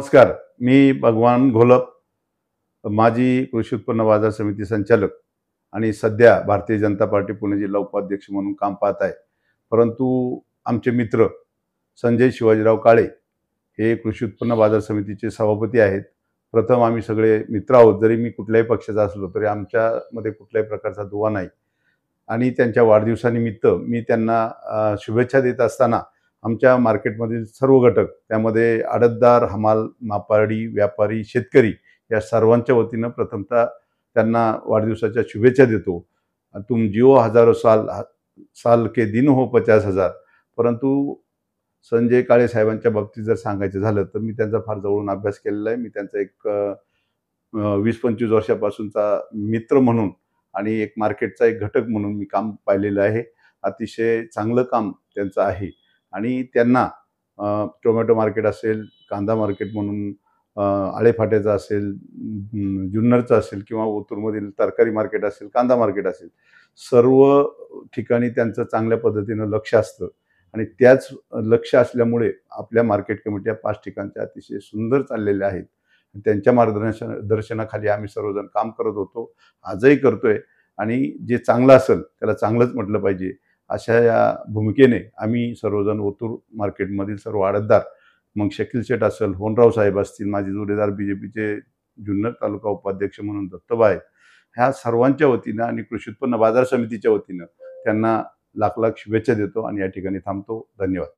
नमस्कार. मी भगवान घोलप, माजी कृषी उत्पन्न बाजार समिती संचालक आणि सध्या भारतीय जनता पार्टी पुणे जिल्हा उपाध्यक्ष म्हणून काम पाहत आहे. परंतु आमचे मित्र संजय शिवाजीराव काळे हे कृषी उत्पन्न बाजार समितीचे सभापती आहेत. प्रथम आम्ही सगळे मित्र आहोत. जरी मी कुठल्याही पक्षाचा असलो तरी आमच्यामध्ये कुठल्याही प्रकारचा दुवा नाही. आणि त्यांच्या वाढदिवसानिमित्त मी त्यांना शुभेच्छा देत असताना आमच्या मार्केटमधील सर्व घटक, त्यामध्ये आडतदार, हमाल, मापाडी, व्यापारी, शेतकरी या सर्वांच्या वतीनं प्रथमतः त्यांना वाढदिवसाच्या शुभेच्छा देतो. तुम जिओ हजारो साल, साल के दिन हो 50,000. परंतु संजय काळे साहेबांच्या बाबतीत जर सांगायचं झालं तर मी त्यांचा फार जवळून अभ्यास केलेला आहे. मी त्यांचा एक 20-25 वर्षापासूनचा मित्र म्हणून आणि एक मार्केटचा एक घटक म्हणून मी काम पाहिलेलं आहे. अतिशय चांगलं काम त्यांचं आहे आणि त्यांना टोमॅटो मार्केट असेल, कांदा मार्केट म्हणून आळेफाट्याचं असेल, जुन्नरचं असेल किंवा ओतूरमधील तरकारी मार्केट असेल, कांदा मार्केट असेल, सर्व ठिकाणी त्यांचं चांगल्या पद्धतीनं लक्ष असतं आणि त्याच लक्ष असल्यामुळे आपल्या मार्केट कमिट्या 5 ठिकाणच्या अतिशय सुंदर चाललेल्या आहेत. त्यांच्या दर्शनाखाली आम्ही सर्वजण काम करत होतो, आजही करतोय आणि जे चांगलं असेल त्याला चांगलंच म्हटलं पाहिजे. अशा या भूमिकेने आम्ही सर्वजण ओतूर मार्केटमधील सर्व आडतदार, मग शकील शेठ असेल, होनराव साहेब असतील, माझे जोडीदार बीजेपीचे जुन्नर तालुका उपाध्यक्ष म्हणून दत्तबा आहेत, ह्या सर्वांच्या वतीनं आणि कृषी उत्पन्न बाजार समितीच्या वतीनं त्यांना लाख लाख शुभेच्छा देतो आणि या ठिकाणी थांबतो. धन्यवाद.